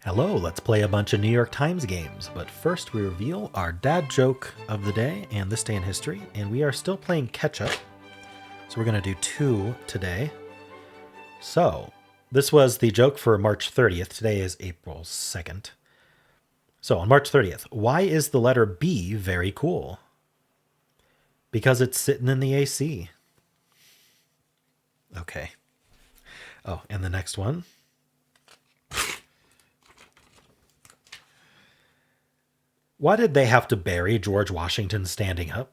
Hello, let's play a bunch of New York Times games, but first we reveal our dad joke of the day and this day in history, and we are still playing catch up. So we're going to do two today. So this was the joke for March 30th. Today is April 2nd. So on March 30th, why is the letter B very cool? Because it's sitting in the AC. Okay. Oh, and the next one. Why did they have to bury George Washington standing up?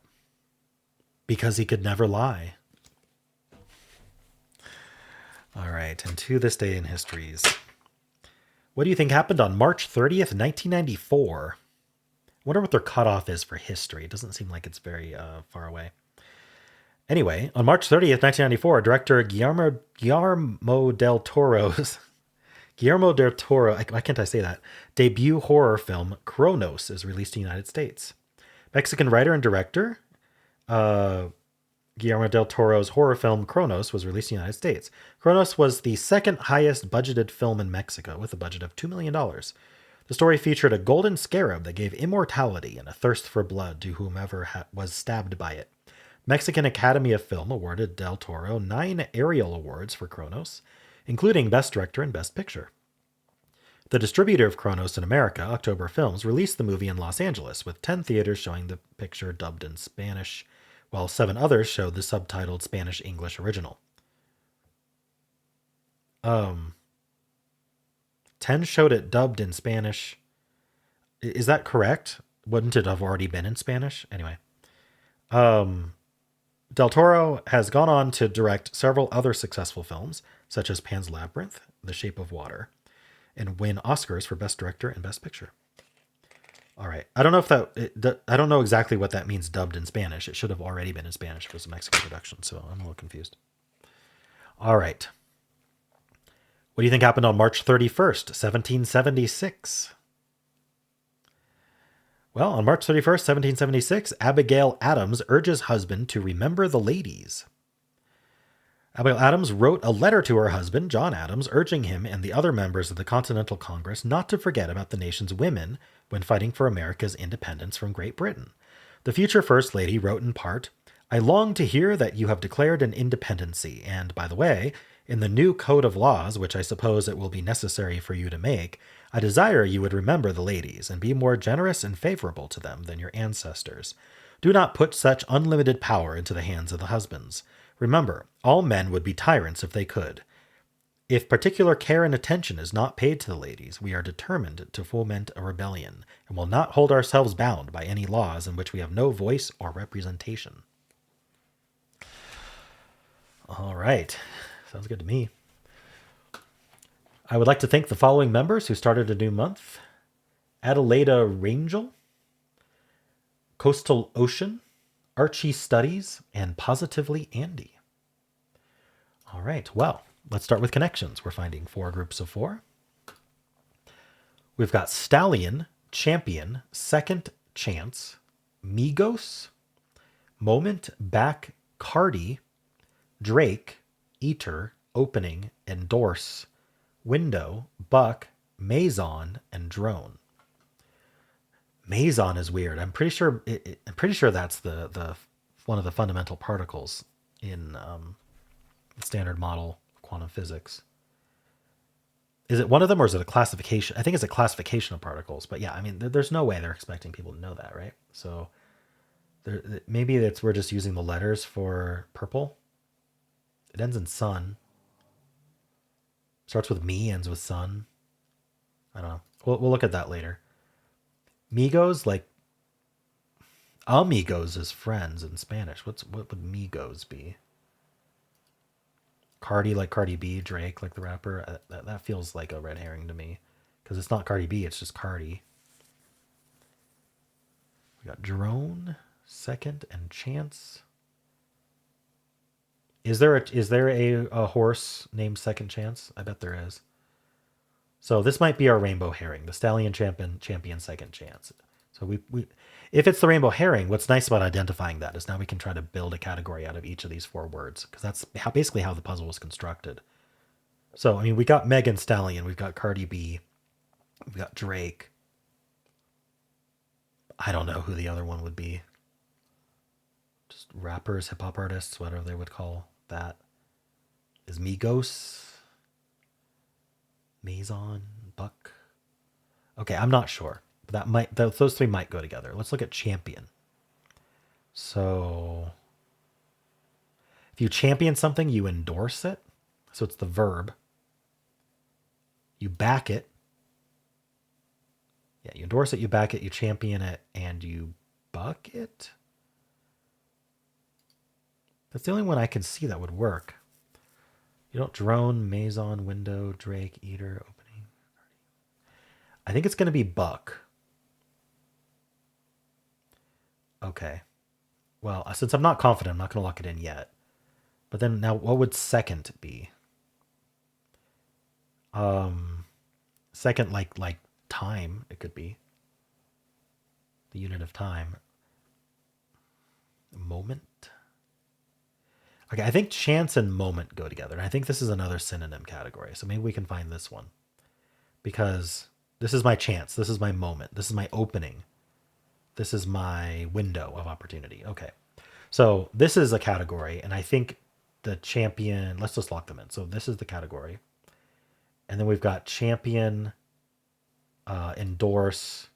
Because he could never lie. All right, and to this day in histories. What do you think happened on March 30th, 1994? I wonder what their cutoff is for history. It doesn't seem like it's very far away. Anyway, on March 30th, 1994, director Guillermo del Toro's why can't I say that? Debut horror film Cronos is released in the United States. Mexican writer and director Guillermo del Toro's horror film Cronos was released in the United States. Cronos was the second highest budgeted film in Mexico with a budget of $2 million. The story featured a golden scarab that gave immortality and a thirst for blood to whomever was stabbed by it. Mexican Academy of Film awarded del Toro 9 Ariel Awards for Cronos, including Best Director and Best Picture. The distributor of Cronos in America, October Films, released the movie in Los Angeles, with 10 theaters showing the picture dubbed in Spanish, while 7 others showed the subtitled Spanish-English original. 10 showed it dubbed in Spanish. Is that correct? Wouldn't it have already been in Spanish? Anyway. Del Toro has gone on to direct several other successful films, such as Pan's Labyrinth, The Shape of Water, and win Oscars for Best Director and Best Picture. All right. I don't know exactly what that means dubbed in Spanish. It should have already been in Spanish if it was a Mexican production, so I'm a little confused. All right. What do you think happened on March 31st, 1776? Well, on March 31st, 1776, Abigail Adams urges husband to remember the ladies. Abigail Adams wrote a letter to her husband, John Adams, urging him and the other members of the Continental Congress not to forget about the nation's women when fighting for America's independence from Great Britain. The future First Lady wrote in part, "I long to hear that you have declared an independency, and, by the way, in the new code of laws, which I suppose it will be necessary for you to make, I desire you would remember the ladies and be more generous and favorable to them than your ancestors. Do not put such unlimited power into the hands of the husbands. Remember, all men would be tyrants if they could. If particular care and attention is not paid to the ladies, we are determined to foment a rebellion, and will not hold ourselves bound by any laws in which we have no voice or representation." All right. Sounds good to me. I would like to thank the following members who started a new month: Adelaida Rangel, Coastal Ocean, Archie Studies, and Positively Andy. All right, well, let's start with connections. We're finding 4 groups of 4. We've got Stallion, Champion, Second Chance, Migos, Moment, Back, Cardi, Drake, Eater, Opening, Endorse, Window, Buck, Maison, and Drone. Maison is weird. I'm pretty sure that's the one of the fundamental particles in the standard model of quantum physics. Is it one of them, or is it a classification? I think it's a classification of particles. But yeah, I mean, there's no way they're expecting people to know that, right? So maybe we're just using the letters for purple. It ends in sun. Starts with me, ends with sun. I don't know. We'll look at that later. Migos, like amigos is friends in Spanish. What would migos be? Cardi, like Cardi B, Drake, like the rapper. That feels like a red herring to me, because it's not Cardi B, it's just Cardi. We got Drone, Second, and Chance. Is there a horse named Second Chance? I bet there is. So this might be our rainbow herring, the Stallion champion Second Chance. So we if it's the rainbow herring, what's nice about identifying that is now we can try to build a category out of each of these 4 words, because that's basically how the puzzle was constructed. So, I mean, we got Megan Stallion, we've got Cardi B, We've got Drake. I don't know who the other one would be. Just rappers, hip hop artists, whatever they would call that. Is Migos, Maison, Buck? Okay, I'm not sure. That might those three might go together. Let's look at champion. So if you champion something, you endorse it. So it's the verb. You back it. Yeah, you endorse it, you back it, you champion it, and you buck it. That's the only one I can see that would work. You don't drone, Maison, window, Drake, eater, opening. I think it's going to be buck. Okay. Well, since I'm not confident, I'm not going to lock it in yet. But then now, what would second be? Second, like time. It could be the unit of time. Moment. Okay, I think chance and moment go together. And I think this is another synonym category. So maybe we can find this one because this is my chance. This is my moment. This is my opening. This is my window of opportunity. Okay. So this is a category, and I think the champion, let's just lock them in. So this is the category. And then we've got champion, endorse,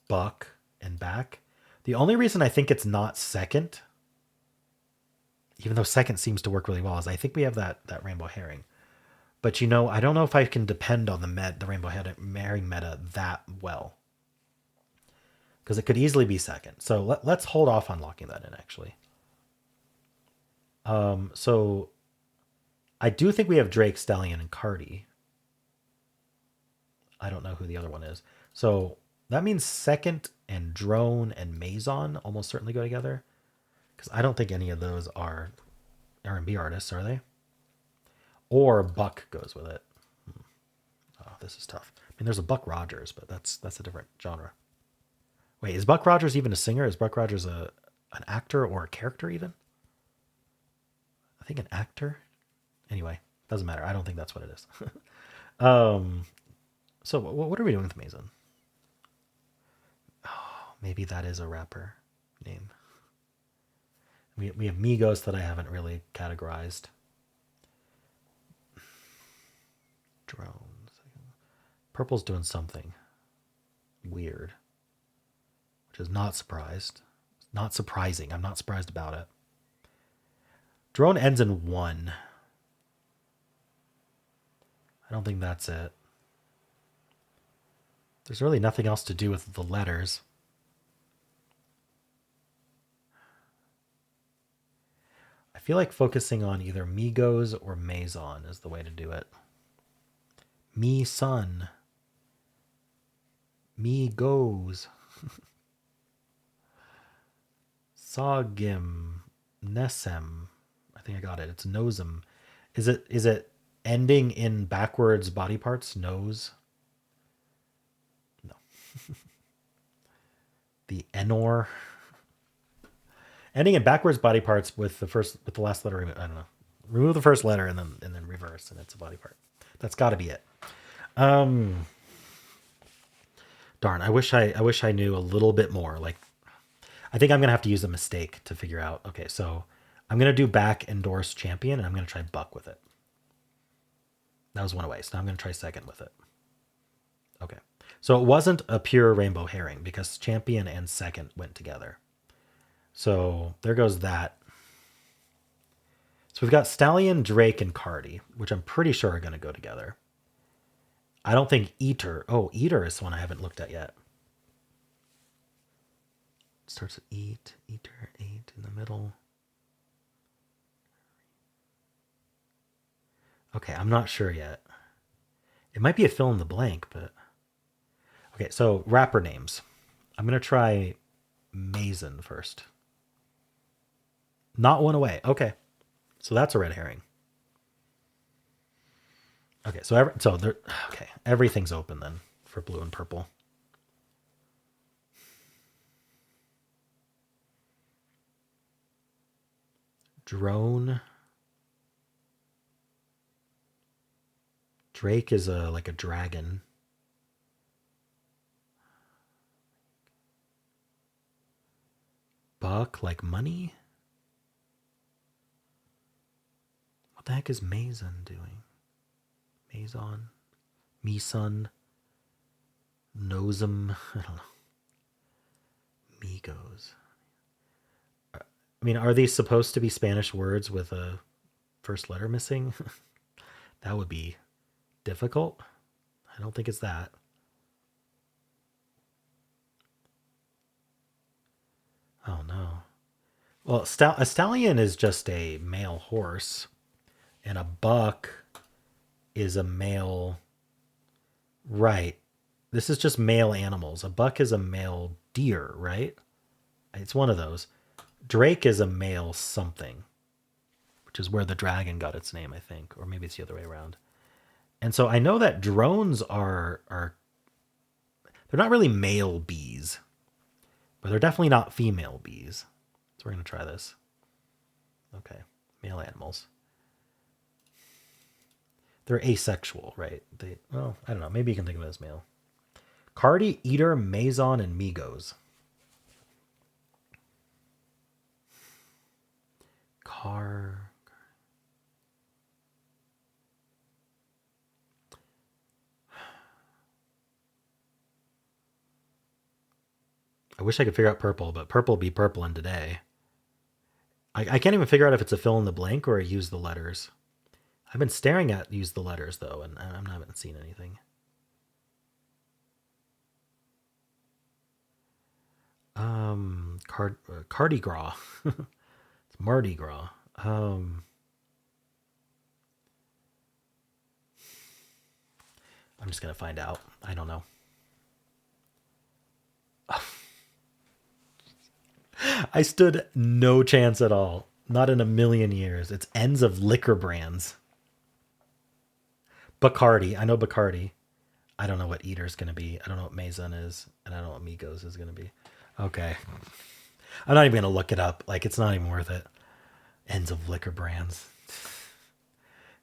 buck, and back. The only reason I think it's not second, even though second seems to work really well, is I think we have that rainbow herring. But I don't know if I can depend on the rainbow herring meta that well. Because it could easily be second. So let's hold off on locking that in, actually. So I do think we have Drake, Stallion, and Cardi. I don't know who the other one is. So that means second and drone and Maison almost certainly go together. Because I don't think any of those are R&B artists, are they? Or Buck goes with it. Oh, this is tough. I mean, there's a Buck Rogers, but that's a different genre. Wait, is Buck Rogers even a singer? Is Buck Rogers an actor or a character even? I think an actor. Anyway, doesn't matter. I don't think that's what it is. So what are we doing with Mason? Oh, maybe that is a rapper name. We have Migos that I haven't really categorized. Drones. Purple's doing something weird, which is not surprising. I'm not surprised about it. Drone ends in 1. I don't think that's it. There's really nothing else to do with the letters. I feel like focusing on either Migos or Maison is the way to do it. Me son. Migos. Sogim. Nesem. I think I got it. It's nosem. Is it ending in backwards body parts? Nose? No. The Enor. Ending in backwards body parts with the last letter. I don't know. Remove the first letter and then reverse, and it's a body part. That's got to be it. Darn. I wish I knew a little bit more. Like, I think I'm gonna have to use a mistake to figure out. Okay, so I'm gonna do back endorse champion, and I'm gonna try buck with it. That was one away. So now I'm gonna try second with it. Okay. So it wasn't a pure rainbow herring because champion and second went together. So there goes that. So we've got Stallion, Drake, and Cardi, which I'm pretty sure are going to go together. I don't think Eater. Oh, Eater is one I haven't looked at yet. It starts with eat, Eater, 8 in the middle. Okay, I'm not sure yet. It might be a fill in the blank, but... Okay, so rapper names. I'm going to try Mason first. Not one away. Okay. So that's a red herring. Okay, okay, everything's open then for blue and purple. Drone. Drake is like a dragon. Buck, like money? What the heck is Mason doing? Mason? Meson? Nosum? I don't know. Migos. I mean, are these supposed to be Spanish words with a first letter missing? That would be difficult. I don't think it's that. Oh no. Well, a stallion is just a male horse, and a buck is a male. Right. This is just male animals. A buck is a male deer, right? It's one of those. Drake is a male something, which is where the dragon got its name, I think, or maybe it's the other way around. And so I know that drones are they're not really male bees, but they're definitely not female bees. So we're gonna try this. Okay, male animals. They're asexual, right? Well, I don't know. Maybe you can think of it as male. Cardi, Eater, Maison, and Migos. Car. I wish I could figure out purple, but purple be purple in today. I can't even figure out if it's a fill in the blank or a use the letters. I've been staring at use the letters though, and I haven't seen anything. Cardi Gras. It's Mardi Gras. I'm just gonna find out. I don't know. I stood no chance at all. Not in a million years. It's ends of liquor brands. Bacardi. I know Bacardi. I don't know what Eater's going to be. I don't know what Maison is. And I don't know what Migos is going to be. Okay. I'm not even going to look it up. Like, it's not even worth it. Ends of liquor brands.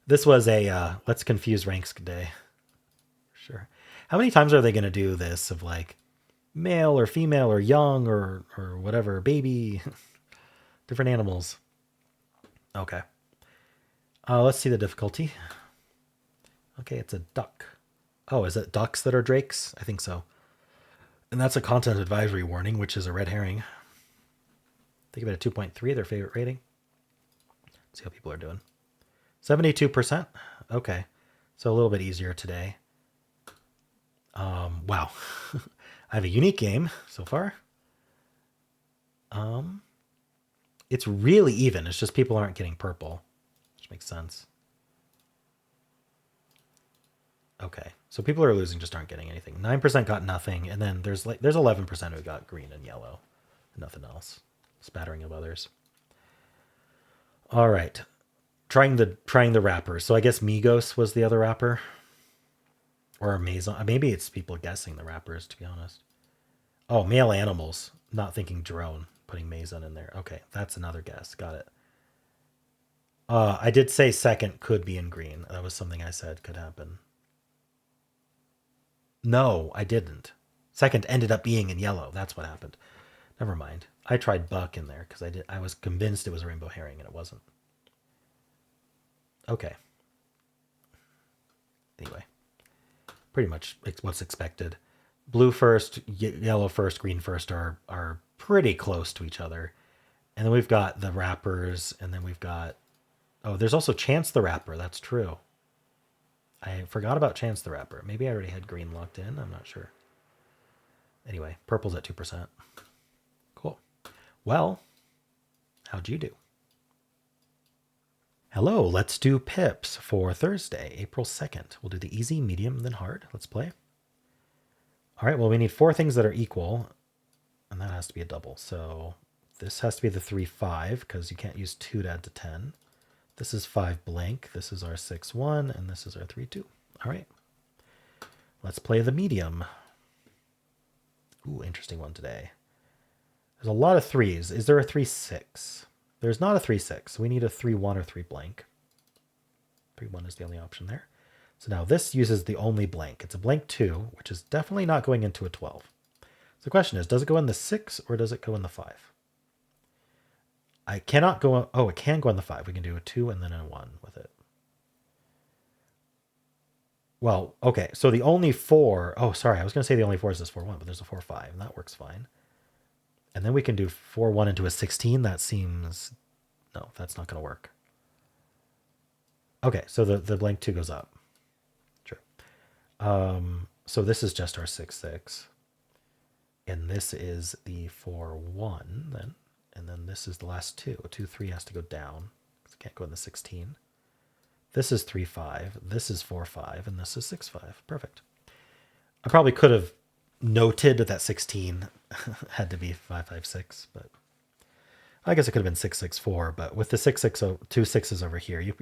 This was a let's confuse ranks day. Sure. How many times are they going to do this of like male or female or young or whatever, baby, different animals? Okay. Let's see the difficulty. Okay, it's a duck. Oh, is it ducks that are drakes? I think so. And that's a content advisory warning, which is a red herring. They give it a 2.3, their favorite rating. Let's see how people are doing. 72%. Okay. So a little bit easier today. Wow. I have a unique game so far. It's really even. It's just people aren't getting purple, which makes sense. Okay. So people who are losing just aren't getting anything. 9% got nothing, and then there's 11% who got green and yellow. Nothing else. Spattering of others. All right. Trying the rappers. So I guess Migos was the other rapper. Or Maison. Maybe it's people guessing the rappers, to be honest. Oh, male animals. Not thinking drone. Putting Maison in there. Okay, that's another guess. Got it. I did say second could be in green. That was something I said could happen. No, I didn't. Second ended up being in yellow. That's what happened. Never mind. I tried buck in there because I was convinced it was a rainbow herring and it wasn't. Okay. Anyway, pretty much what's expected. Blue first, yellow first, green first are pretty close to each other. And then we've got the rappers, and then we've got... Oh, there's also Chance the Rapper. That's true. I forgot about Chance the Rapper. Maybe I already had green locked in. I'm not sure. Anyway, purple's at 2%. Cool. Well, how'd you do? Hello, let's do pips for Thursday, April 2nd. We'll do the easy, medium, then hard. Let's play. All right, well, we need 4 things that are equal, and that has to be a double. So this has to be the 3-5, because you can't use 2 to add to 10. This is 5 blank. This is our 6-1, and this is our 3-2. All right. Let's play the medium. Ooh, interesting one today. There's a lot of 3s. Is there a 3-6? There's not a 3-6. We need a 3-1 or 3 blank. 3-1 is the only option there. So now this uses the only blank. It's a blank 2, which is definitely not going into a 12. So the question is, does it go in the 6 or does it go in the 5? I cannot go, oh, it can go in the 5. We can do a 2 and then a 1 with it. Well, okay, so the only 4, oh, sorry, I was going to say the only 4 is this 4-1, but there's a 4-5, and that works fine. And then we can do 4-1 into a 16. That seems, no, that's not going to work. Okay, so the blank 2 goes up. Sure. So this is just our 6-6. And this is the 4-1 then. And then this is the last 2. 2-3 has to go down, because it can't go in the 16. This is 3-5. This is 4-5. And this is 6-5. Perfect. I probably could have noted that 16 had to be 5-5-6, but I guess it could have been 6-6-4. But with the 6-6, 2 6s over here,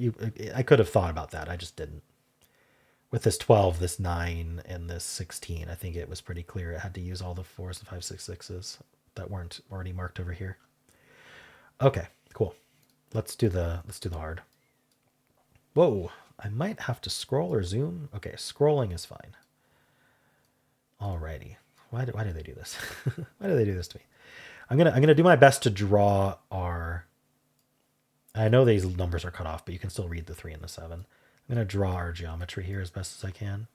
I could have thought about that. I just didn't. With this 12, this 9, and this 16, I think it was pretty clear it had to use all the 4s and 5, 6, 6s that weren't already marked over here. Okay, cool. Let's do the hard. Whoa, I might have to scroll or zoom. Okay, scrolling is fine. Alrighty. Why do they do this? Why do they do this to me? I'm gonna do my best to draw our. I know these numbers are cut off, but you can still read the 3 and the 7. I'm gonna draw our geometry here as best as I can.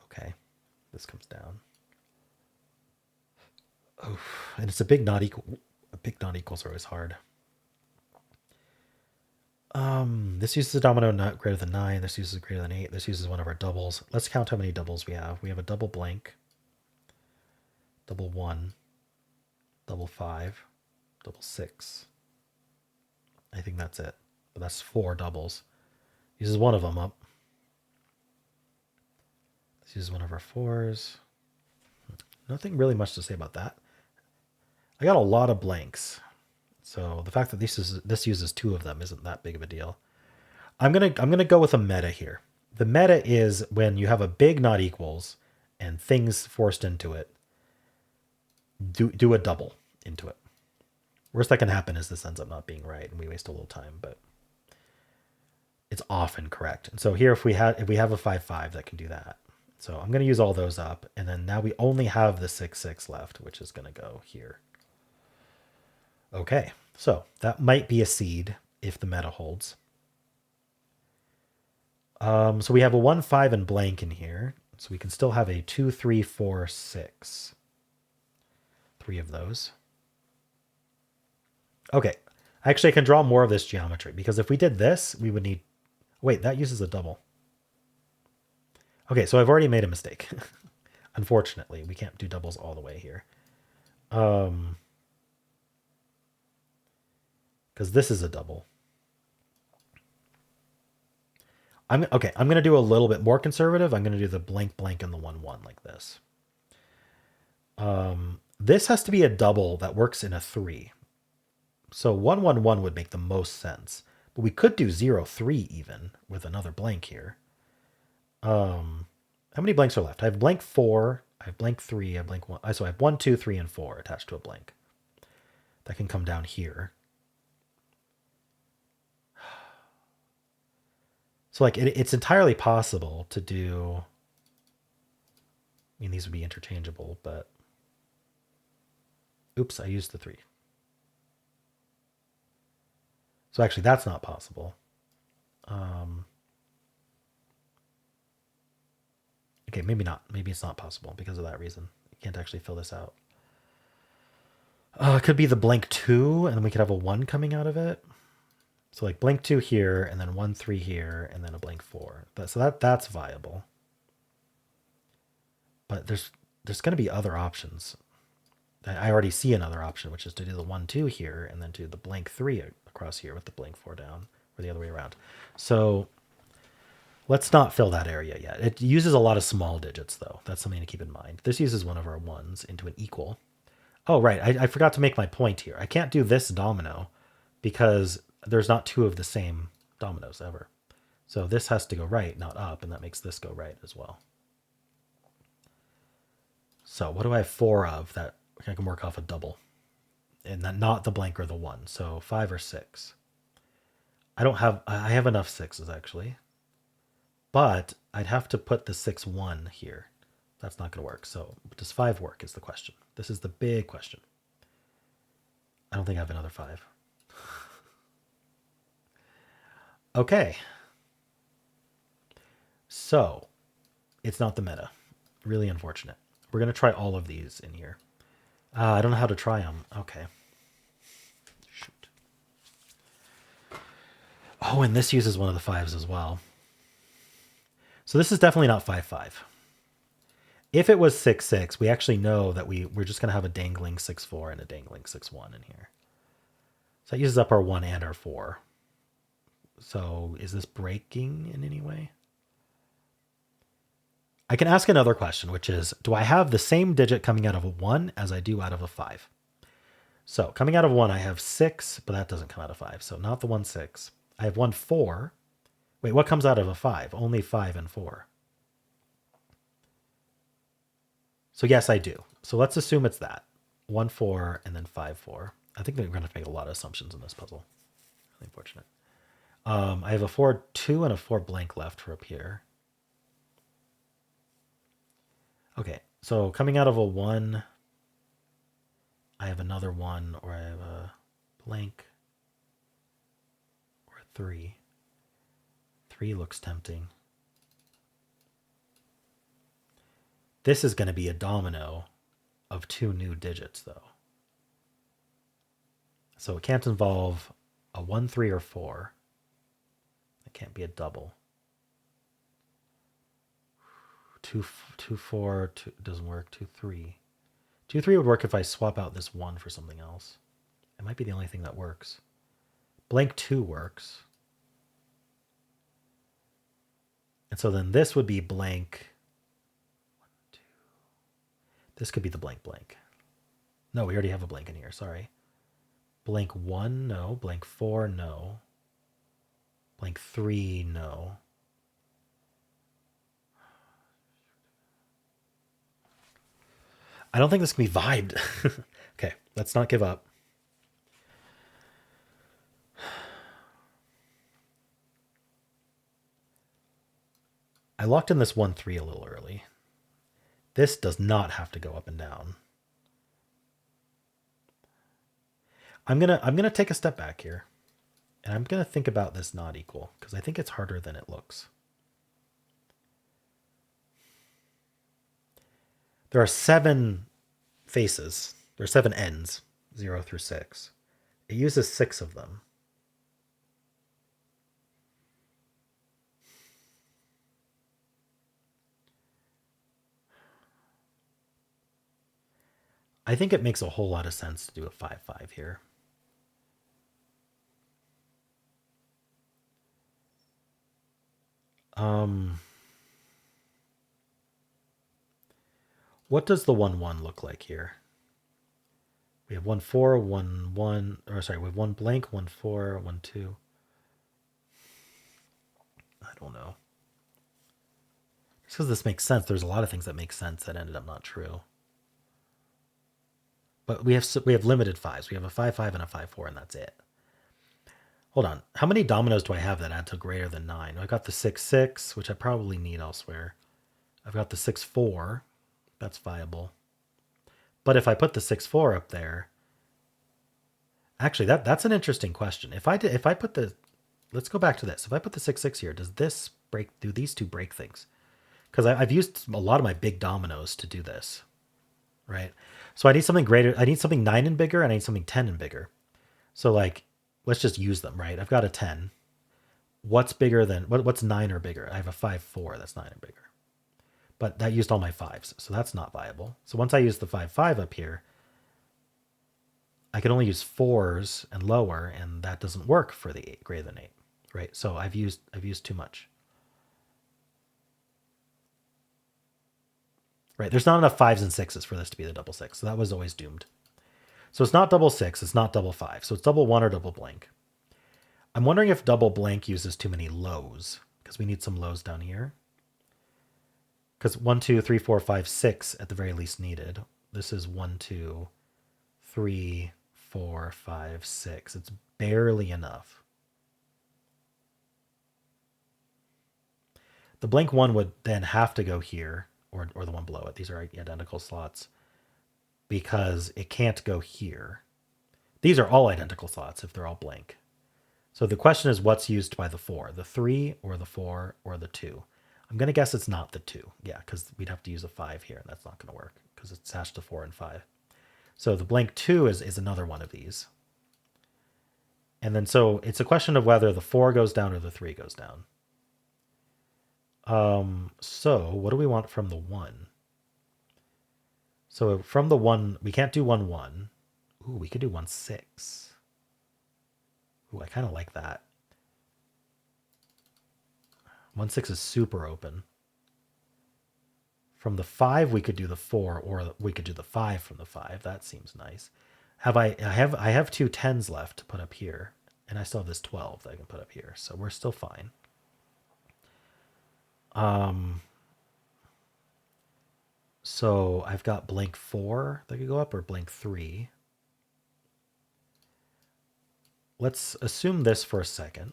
Okay, this comes down. Oh, and it's a big not equal. Big not equals are always hard. This uses a domino not greater than 9. This uses greater than 8. This uses one of our doubles. Let's count how many doubles we have. We have a double blank, double 1, double 5, double 6. I think that's it. But that's 4 doubles. Uses one of them up. This uses one of our 4s. Nothing really much to say about that. I got a lot of blanks. So the fact that this uses 2 of them isn't that big of a deal. I'm gonna go with a meta here. The meta is when you have a big not equals and things forced into it. Do a double into it. Worst that can happen is this ends up not being right and we waste a little time, but it's often correct. And so here, if we have a 5-5, that can do that. So I'm gonna use all those up, and then now we only have the 6-6 left, which is gonna go here. Okay, so that might be a seed if the meta holds. So we have a 1-5 and blank in here. So we can still have a 2, 3, 4, 6. 3 of those. Okay, actually I can draw more of this geometry, because if we did this, we would need... Wait, that uses a double. Okay, so I've already made a mistake. Unfortunately, we can't do doubles all the way here. Because this is a double. I'm going to do a little bit more conservative. I'm going to do the blank blank and the 1-1 like this. This has to be a double that works in a 3. So 1-1-1 would make the most sense. But we could do 0-3 even with another blank here. How many blanks are left? I have blank 4, I have blank 3, I have blank 1. So I have 1, 2, 3, and 4 attached to a blank. That can come down here. So like it's entirely possible to do, I mean, these would be interchangeable, but oops, I used the 3. So actually that's not possible. Okay, maybe not. Maybe it's not possible because of that reason. You can't actually fill this out. It could be the blank 2, and then we could have a 1 coming out of it. So like blank 2 here, and then 1, 3 here, and then a blank 4. So that's viable. But there's going to be other options. I already see another option, which is to do the 1, 2 here, and then do the blank 3 across here with the blank 4 down, or the other way around. So let's not fill that area yet. It uses a lot of small digits, though. That's something to keep in mind. This uses one of our 1s into an equal. Oh, right. I forgot to make my point here. I can't do this domino because there's not 2 of the same dominoes ever. So this has to go right, not up, and that makes this go right as well. So what do I have 4 of that I can work off a double? And then not the blank or the 1. So 5 or 6. I have enough sixes actually, but I'd have to put the 6-1 here. That's not going to work. So does 5 work is the question. This is the big question. I don't think I have another 5. Okay. So it's not the meta. Really unfortunate. We're going to try all of these in here. I don't know how to try them. Okay. Shoot. Oh, and this uses one of the 5s as well. So this is definitely not 5-5. If it was 6-6, we actually know that we're just going to have a dangling 6-4 and a dangling 6-1 in here. So that uses up our 1 and our 4. So is this breaking in any way? I can ask another question, which is, do I have the same digit coming out of a 1 as I do out of a 5? So coming out of 1, I have 6, but that doesn't come out of 5. So not the 1, 6. I have 1, 4. Wait, what comes out of a 5? Only 5 and 4. So yes, I do. So let's assume it's that. 1, 4, and then 5, 4. I think we're going to make a lot of assumptions in this puzzle. Really unfortunate. I have a 4, 2, and a 4 blank left for up here. Okay, so coming out of a 1, I have another 1, or I have a blank, or a 3. 3 looks tempting. This is going to be a domino of 2 new digits, though. So it can't involve a 1, 3, or 4. It can't be a double. 2, 4 doesn't work. 2, 3. 2, 3 would work if I swap out this 1 for something else. It might be the only thing that works. Blank 2 works. And so then this would be blank 1, 2. This could be the blank blank. No, we already have a blank in here. Sorry. Blank 1, no. Blank 4, no. Blank 3, no. I don't think this can be vibed. Okay, let's not give up. I locked in this 1, 3 a little early. This does not have to go up and down. I'm gonna take a step back here, and I'm gonna think about this not equal, because I think it's harder than it looks. There are 7 faces. There are 7 ends, 0 through 6. It uses 6 of them. I think it makes a whole lot of sense to do a 5-5 here. What does the 1, 1 look like here? We have 1, 4, 1, 1, or sorry, we have 1 blank, 1, 4, 1, 2. I don't know. Just because this makes sense, there's a lot of things that make sense that ended up not true. But we have limited 5s. We have a 5, 5, and a 5, 4, and that's it. Hold on. How many dominoes do I have that add to greater than 9? I got the 6, 6, which I probably need elsewhere. I've got the 6, 4. That's viable. But if I put the 6, 4 up there, actually, that's an interesting question. If I put the, let's go back to this. If I put the 6, 6 here, does this break? Do these two break things? Because I've used a lot of my big dominoes to do this, right? So I need something greater. I need something 9 and bigger, and I need something 10 and bigger. So like, let's just use them, right? I've got a 10. What's bigger than, what's 9 or bigger? I have a 5, 4. That's 9 and bigger. But that used all my 5s, so that's not viable. So once I use the 5, 5 up here, I can only use 4s and lower, and that doesn't work for the 8, greater than 8, right? So I've used too much. Right, there's not enough 5s and 6s for this to be the double 6, so that was always doomed. So it's not double 6, it's not double 5, so it's double 1 or double blank. I'm wondering if double blank uses too many lows, because we need some lows down here. Because 1, 2, 3, 4, 5, 6 at the very least needed. This is 1, 2, 3, 4, 5, 6. It's barely enough. The blank 1 would then have to go here, or the one below it. These are identical slots because it can't go here. These are all identical slots if they're all blank. So the question is what's used by the 4, the 3 or the 4 or the 2? I'm going to guess it's not the 2. Yeah, because we'd have to use a 5 here, and that's not going to work because it's hashed to 4 and 5. So the blank 2 is another one of these. And then so it's a question of whether the 4 goes down or the 3 goes down. So what do we want from the 1? So from the 1, we can't do 1, 1. Ooh, we could do 1, 6. Ooh, I kind of like that. 1, 6 is super open. From the 5, we could do the 4, or we could do the 5 from the 5. That seems nice. I have 2 10s left to put up here, and I still have this 12 that I can put up here, so we're still fine. So I've got blank 4 that could go up, or blank 3. Let's assume this for a second.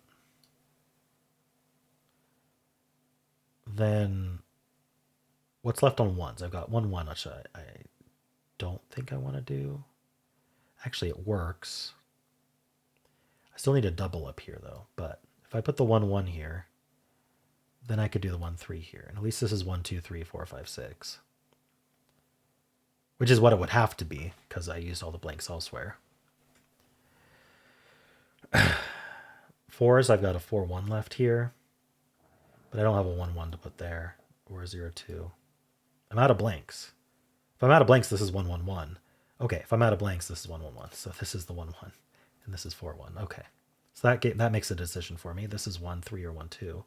Then what's left on 1s? I've got 1, 1, which I don't think I want to do. Actually, it works. I still need a double up here, though. But if I put the 1, 1 here, then I could do the 1, 3 here. And at least this is 1, 2, 3, 4, 5, 6. Which is what it would have to be, because I used all the blanks elsewhere. 4s, I've got a 4, 1 left here. But I don't have a 1, 1 to put there. Or a 0, 2. I'm out of blanks. If I'm out of blanks, this is 1, 1, 1. Okay, if I'm out of blanks, this is 1, 1, 1. So this is the 1, 1. And this is 4, 1. Okay. So that makes a decision for me. This is 1, 3 or 1, 2.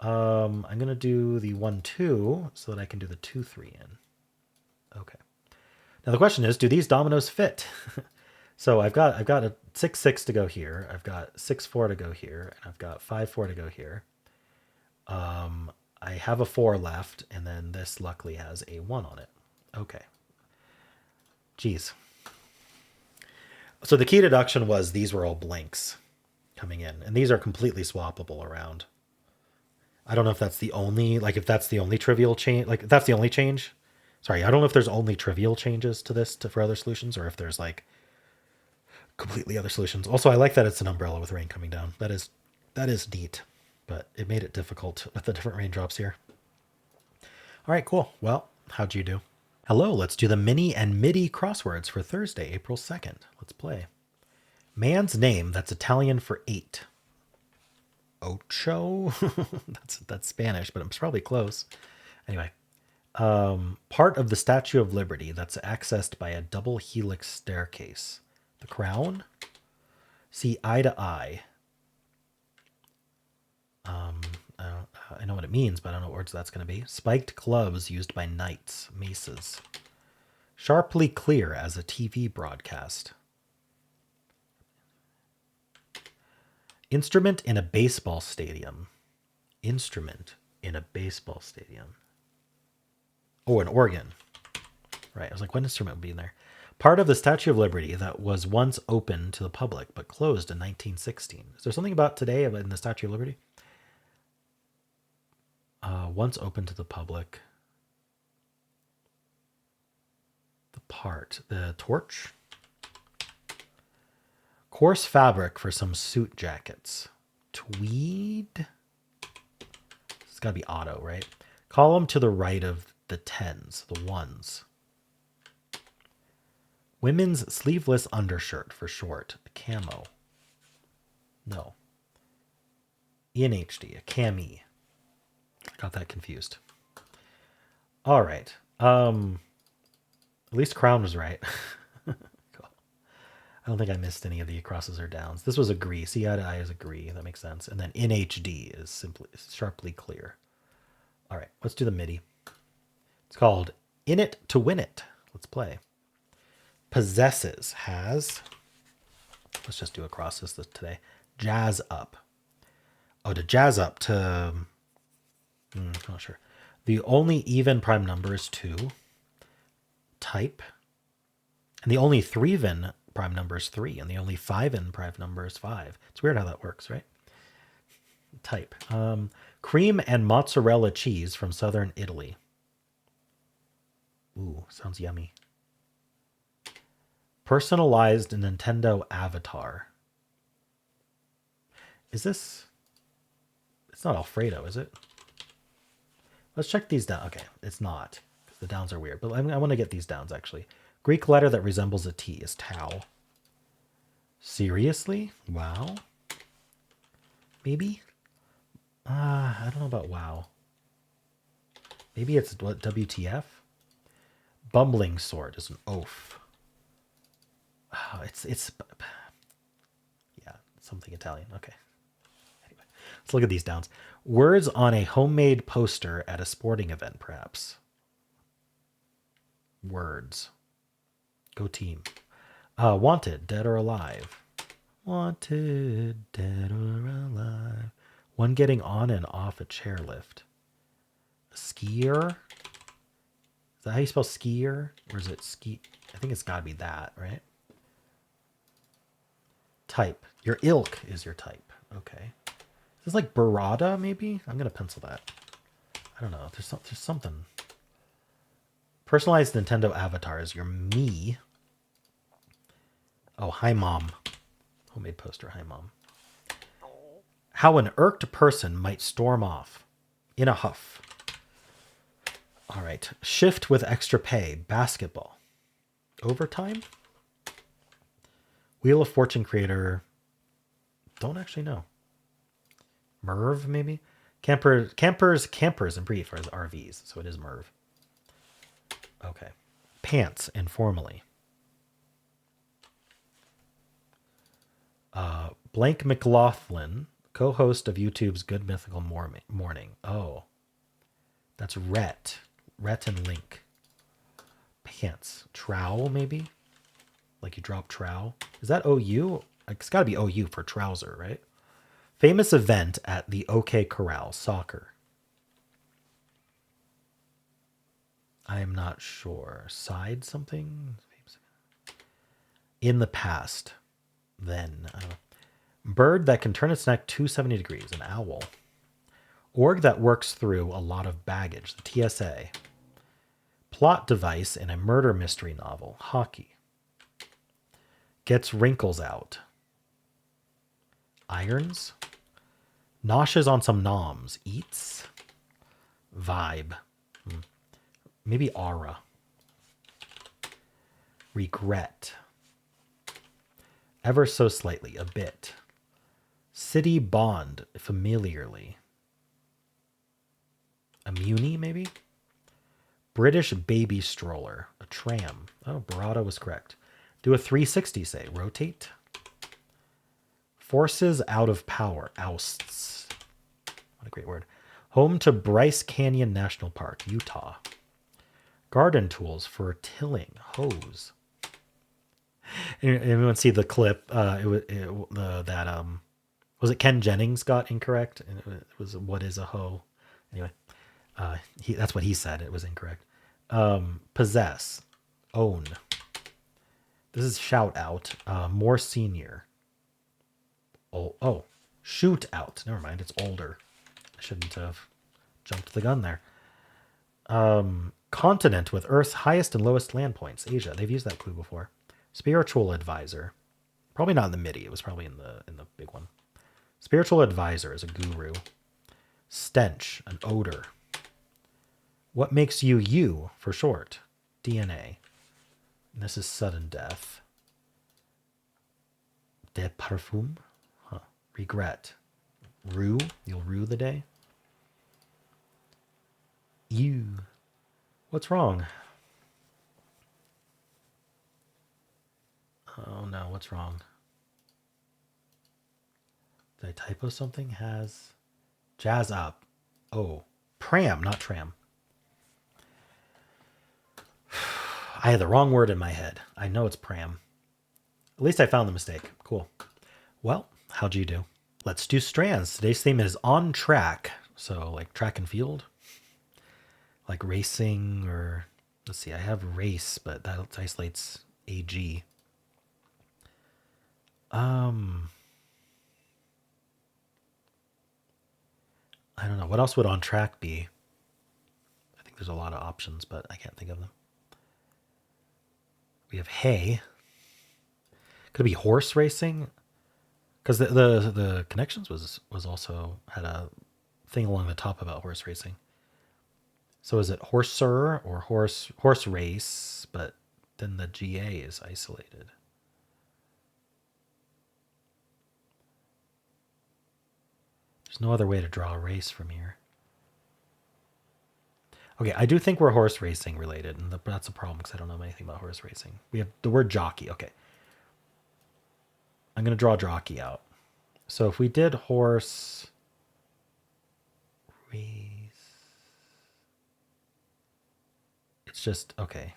I'm going to do the 1, 2 so that I can do the 2, 3 in. Okay. Now the question is, do these dominoes fit? So I've got a 6, 6 to go here. I've got 6, 4 to go here. And I've got 5, 4 to go here. I have a 4 left, and then this luckily has a 1 on it. Okay. Geez. So the key deduction was these were all blanks coming in, and these are completely swappable around. I don't know if that's the only, like if that's the only trivial change, like if that's the only change. Sorry, I don't know if there's only trivial changes to this for other solutions, or if there's like completely other solutions. Also, I like that it's an umbrella with rain coming down. That is neat, but it made it difficult with the different raindrops here. All right, cool. Well, how'd you do? Hello, let's do the mini and Midi crosswords for Thursday, April 2nd. Let's play. Man's name that's Italian for 8. Ocho? that's Spanish, but it's probably close. Anyway, part of the Statue of Liberty that's accessed by a double helix staircase. The crown? See eye to eye. I know what it means, but I don't know what words that's going to be. Spiked gloves used by knights, maces. Sharply clear as a TV broadcast. Instrument in a baseball stadium. Instrument in a baseball stadium. Oh, an organ. Right, I was like, what instrument would be in there? Part of the Statue of Liberty that was once open to the public, but closed in 1916. Is there something about today in the Statue of Liberty? Once open to the public. The torch. Coarse fabric for some suit jackets. Tweed. It's got to be auto, right? Column to the right of the 10s, the 1s. Women's sleeveless undershirt for short. A camo. No. In HD, a cami. Got that confused. All right. At least crown was right. Cool. I don't think I missed any of the crosses or downs. This was agree. See eye to eye is agree. That makes sense. And then in HD is simply sharply clear. All right, let's do the MIDI. It's called In It to Win It. Let's play. Possesses has. Let's just do a cross this today. Jazz up. Oh, to jazz up to. I'm not sure. The only even prime number is 2. Type. And the only 3-even prime number is 3. And the only 5-in prime number is 5. It's weird how that works, right? Type. Cream and mozzarella cheese from southern Italy. Ooh, sounds yummy. Personalized Nintendo avatar. Is this... It's not Alfredo, is it? Let's check these down. Okay, it's not. The downs are weird. But I want to get these downs, actually. Greek letter that resembles a T is tau. Seriously? Wow. Maybe? I don't know about wow. Maybe it's what, WTF? Bumbling sword is an oaf. Oh, it's yeah, something Italian. Okay. Anyway, let's look at these downs. Words on a homemade poster at a sporting event, perhaps. Words. Go team. Wanted, dead or alive. Wanted, dead or alive. One getting on and off a chairlift. A skier? Is that how you spell skier? Or is it ski? I think it's got to be that, right? Type. Your ilk is your type. Okay. Is this like burrata, maybe? I'm going to pencil that. I don't know. There's something. Personalized Nintendo avatar is your me. Oh, hi, Mom. Homemade poster. Hi, Mom. How an irked person might storm off. In a huff. All right. Shift with extra pay. Basketball. Overtime? Wheel of Fortune creator. Don't actually know. Merv, maybe? Campers in brief are RVs, so it is Merv. Okay. Pants, informally. Blank McLaughlin, co-host of YouTube's Good Mythical Morning. Oh. That's Rhett. Rhett and Link. Pants. Trowel, maybe? Like you drop trowel. Is that OU? It's got to be OU for trouser, right? Famous event at the OK Corral. Soccer. I'm not sure. Side something? In the past. Then. I don't know. Bird that can turn its neck 270 degrees. An owl. Org that works through a lot of baggage. The TSA. Plot device in a murder mystery novel. Hockey. Gets wrinkles out. Irons. Noshes on some noms. Eats. Vibe. Maybe aura. Regret. Ever so slightly. A bit. City bond. Familiarly. A muni, maybe? British baby stroller. A tram. Oh, Barada was correct. Do a 360, say. Rotate. Forces out of power. Ousts. What a great word. Home to Bryce Canyon National Park, Utah. Garden tools for tilling. Hose. Anyone see the clip? Was it Ken Jennings got incorrect? And it was what is a hoe? Anyway, that's what he said. It was incorrect. Possess. Own. This is shout out. More senior. Oh, shoot out. Never mind. It's older. I shouldn't have jumped the gun there. Continent with Earth's highest and lowest land points. Asia. They've used that clue before. Spiritual advisor. Probably not in the MIDI. It was probably in the big one. Spiritual advisor is a guru. Stench. An odor. What makes you you for short? DNA. And this is sudden death. De parfum. Huh. Regret. Rue. You'll rue the day. You. What's wrong? Oh no, what's wrong? Did I typo something? Has. Jazz up. Oh. Pram, not tram. I had the wrong word in my head. I know it's pram. At least I found the mistake. Cool. Well, how'd you do? Let's do strands. Today's theme is on track. So like track and field. Like racing or... Let's see, I have race, but that isolates AG. I don't know. What else would on track be? I think there's a lot of options, but I can't think of them. We have hay. Could it be horse racing? Because the connections was also had a thing along the top about horse racing. So is it horser or horse race? But then the GA is isolated. There's no other way to draw a race from here. Okay, I do think we're horse racing related, and that's a problem because I don't know anything about horse racing. We have the word jockey. Okay. I'm going to draw jockey out. So if we did horse race, it's just, okay.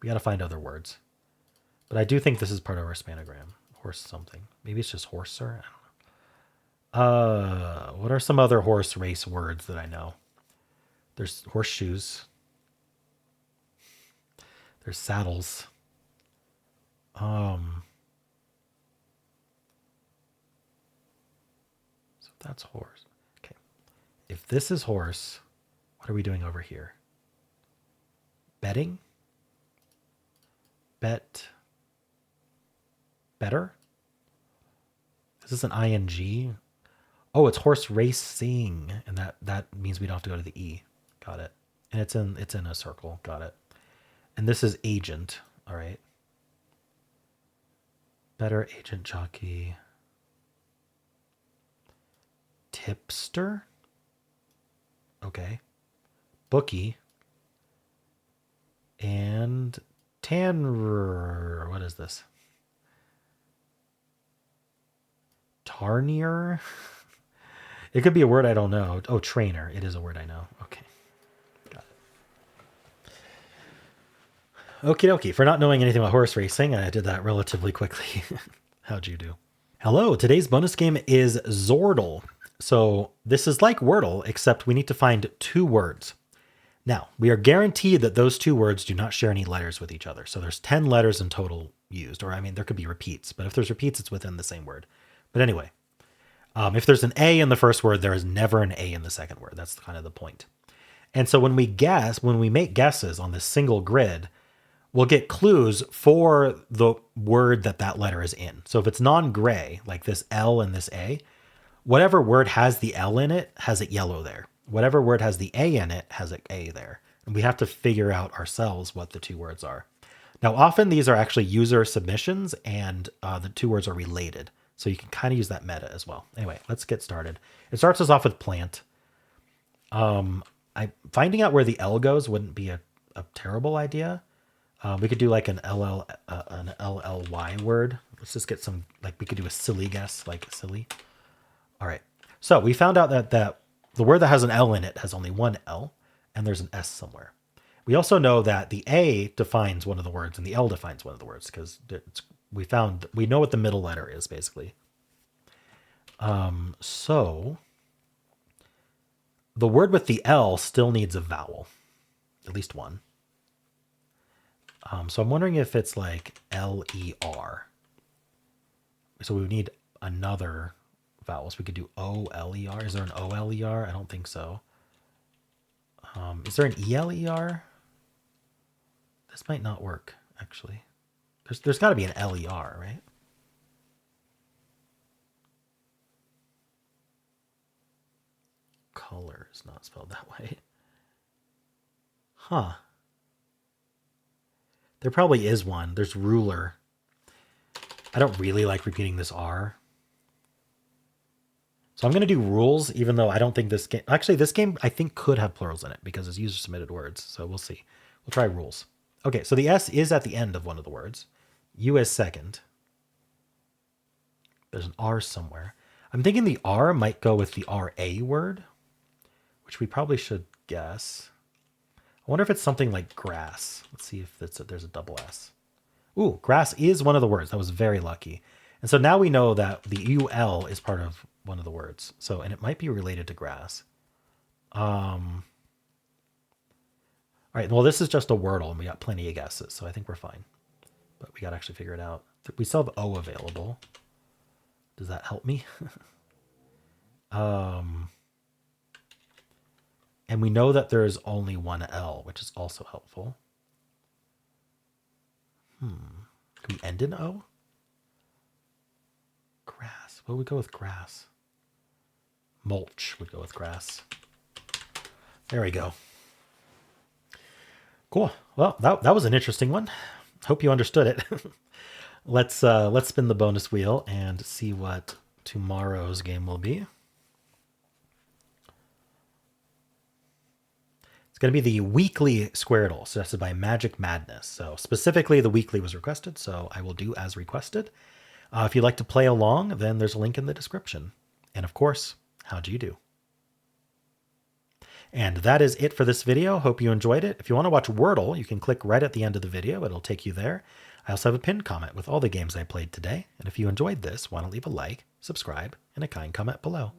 We got to find other words. But I do think this is part of our spanogram. Horse something. Maybe it's just horser. I don't know. What are some other horse race words that I know? There's horseshoes. There's saddles. So that's horse. Okay. If this is horse, what are we doing over here? Betting? Bet. Better? Is this an ing? Oh, it's horse racing, and that means we don't have to go to the E. Got it. And it's in a circle. Got it. And this is agent. All right. Better, agent, jockey. Tipster. Okay. Bookie. And Tanner. What is this? Tarnier? It could be a word I don't know. Oh, trainer. It is a word I know. Okay. Got it. Okie dokie. For not knowing anything about horse racing, I did that relatively quickly. How'd you do? Hello. Today's bonus game is Zordle. So this is like Wordle, except we need to find 2 words. Now, we are guaranteed that those 2 words do not share any letters with each other. So there's 10 letters in total used. Or, I mean, there could be repeats. But if there's repeats, it's within the same word. But anyway. If there's an A in the first word, there is never an A in the second word. That's kind of the point. And so when we make guesses on this single grid, we'll get clues for the word that letter is in. So if it's non-gray, like this L and this A, whatever word has the L in it has it yellow there. Whatever word has the A in it has an A there. And we have to figure out ourselves what the 2 words are. Now, often these are actually user submissions, and the 2 words are related. So you can kind of use that meta as well. Anyway, let's get started. It starts us off with plant. Finding out where the L goes wouldn't be a terrible idea. We could do like an LLY word. Let's just get some, like we could do a silly guess, like silly. All right. So we found out that the word that has an L in it has only one L, and there's an S somewhere. We also know that the A defines one of the words and the L defines one of the words because we know what the middle letter is basically. So the word with the L still needs a vowel, at least one. So I'm wondering if it's like L-E-R. So we would need another vowel. So we could do O-L-E-R. Is there an O-L-E-R? I don't think so. Is there an E-L-E-R? This might not work, actually. There's got to be an L-E-R, right? Color is not spelled that way. Huh. There probably is one. There's ruler. I don't really like repeating this R. So I'm going to do rules, even though I don't think this game... Actually, this game, I think, could have plurals in it because it's user-submitted words. So we'll see. We'll try rules. Okay, so the S is at the end of one of the words. U is second. There's an R somewhere. I'm thinking the R might go with the RA word, which we probably should guess. I wonder if it's something like grass. Let's see if there's a double S. Ooh, grass is one of the words. That was very lucky. And so now we know that the UL is part of one of the words. So, and it might be related to grass. All right, well, this is just a Wordle, and we got plenty of guesses, so I think we're fine. But we got to actually figure it out. We still have O available. Does that help me? And we know that there's only one L, which is also helpful. Can we end in O? Grass. What would we go with grass? Mulch would go with grass. There we go. Cool. Well, that was an interesting one. Hope you understood it. Let's spin the bonus wheel and see what tomorrow's game will be. It's going to be the weekly Squirtle suggested by Magic Madness. So specifically the weekly was requested, so I will do as requested. If you'd like to play along, then there's a link in the description. And of course, how'd you do? And that is it for this video. Hope you enjoyed it. If you want to watch Wordle, you can click right at the end of the video. It'll take you there. I also have a pinned comment with all the games I played today. And if you enjoyed this, why don't leave a like, subscribe, and a kind comment below.